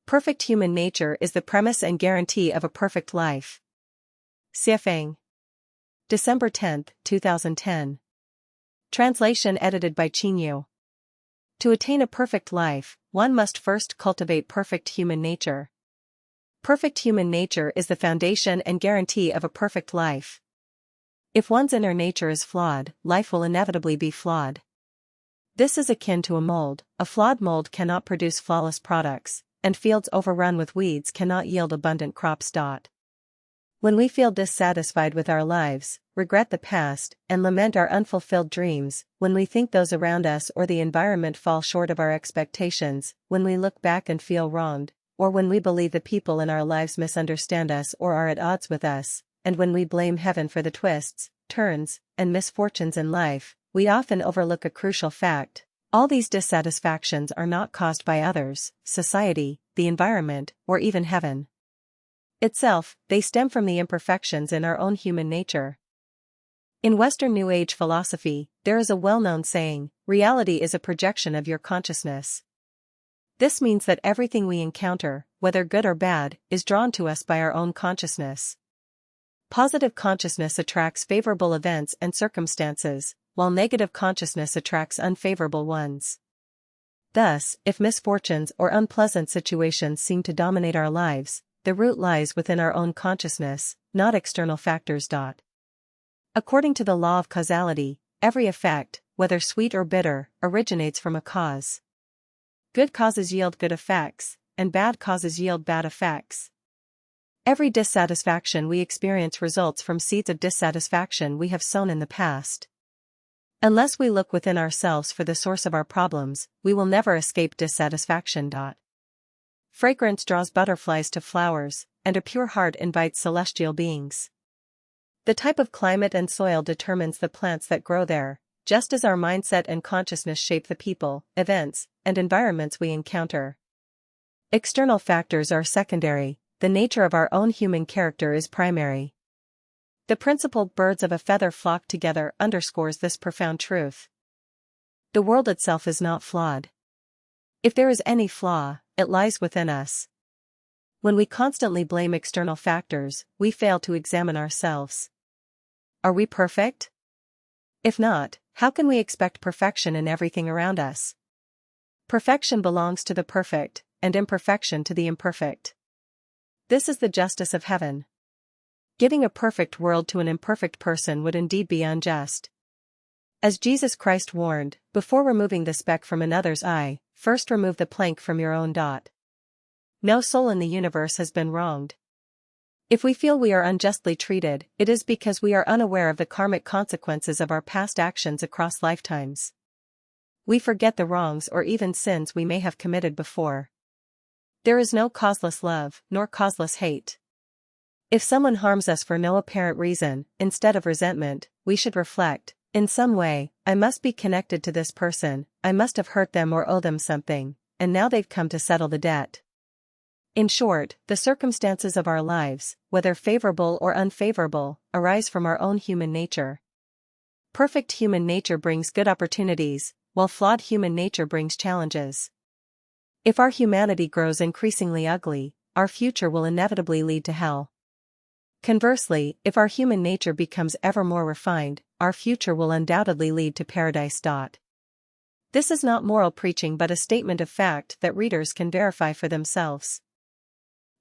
Perfect human nature is the premise and guarantee of a perfect life. Xiefeng. December 10, 2010. Translation edited by Qinyu. To attain a perfect life, one must first cultivate perfect human nature. Perfect human nature is the foundation and guarantee of a perfect life. If one's inner nature is flawed, life will inevitably be flawed. This is akin to a mold. A flawed mold cannot produce flawless products, and fields overrun with weeds cannot yield abundant crops. When we feel dissatisfied with our lives, regret the past, and lament our unfulfilled dreams, when we think those around us or the environment fall short of our expectations, when we look back and feel wronged, or when we believe the people in our lives misunderstand us or are at odds with us, and when we blame heaven for the twists, turns, and misfortunes in life, we often overlook a crucial fact. All these dissatisfactions are not caused by others, society, the environment, or even heaven itself. They stem from the imperfections in our own human nature. In Western New Age philosophy, there is a well-known saying, reality is a projection of your consciousness. This means that everything we encounter, whether good or bad, is drawn to us by our own consciousness. Positive consciousness attracts favorable events and circumstances, while negative consciousness attracts unfavorable ones. Thus, if misfortunes or unpleasant situations seem to dominate our lives, the root lies within our own consciousness, not external factors. According to the law of causality, every effect, whether sweet or bitter, originates from a cause. Good causes yield good effects, and bad causes yield bad effects. Every dissatisfaction we experience results from seeds of dissatisfaction we have sown in the past. Unless we look within ourselves for the source of our problems, we will never escape dissatisfaction. Fragrance draws butterflies to flowers, and a pure heart invites celestial beings. The type of climate and soil determines the plants that grow there, just as our mindset and consciousness shape the people, events, and environments we encounter. External factors are secondary, the nature of our own human character is primary. The principle "birds of a feather flock together" underscores this profound truth. The world itself is not flawed. If there is any flaw, it lies within us. When we constantly blame external factors, we fail to examine ourselves. Are we perfect? If not, how can we expect perfection in everything around us? Perfection belongs to the perfect, and imperfection to the imperfect. This is the justice of heaven. Giving a perfect world to an imperfect person would indeed be unjust. As Jesus Christ warned, before removing the speck from another's eye, first remove the plank from your own. No soul in the universe has been wronged. If we feel we are unjustly treated, it is because we are unaware of the karmic consequences of our past actions across lifetimes. We forget the wrongs or even sins we may have committed before. There is no causeless love, nor causeless hate. If someone harms us for no apparent reason, instead of resentment, we should reflect, in some way, I must be connected to this person, I must have hurt them or owe them something, and now they've come to settle the debt. In short, the circumstances of our lives, whether favorable or unfavorable, arise from our own human nature. Perfect human nature brings good opportunities, while flawed human nature brings challenges. If our humanity grows increasingly ugly, our future will inevitably lead to hell. Conversely, if our human nature becomes ever more refined, our future will undoubtedly lead to paradise. This is not moral preaching but a statement of fact that readers can verify for themselves.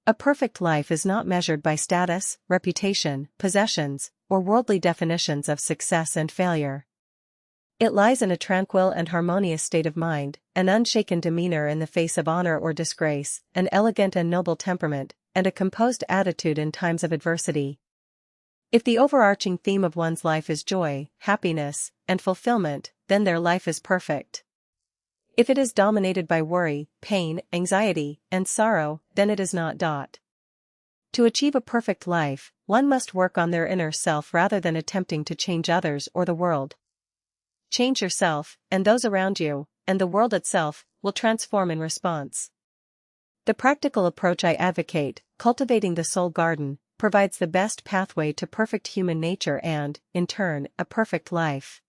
A perfect life is not measured by status, reputation, possessions, or worldly definitions of success and failure. It lies in a tranquil and harmonious state of mind, an unshaken demeanor in the face of honor or disgrace, an elegant and noble temperament, and a composed attitude in times of adversity. If the overarching theme of one's life is joy, happiness, and fulfillment, then their life is perfect. If it is dominated by worry, pain, anxiety, and sorrow, then it is not. To achieve a perfect life, one must work on their inner self rather than attempting to change others or the world. Change yourself, and those around you, and the world itself, will transform in response. The practical approach I advocate, cultivating the soul garden, provides the best pathway to perfect human nature and, in turn, a perfect life.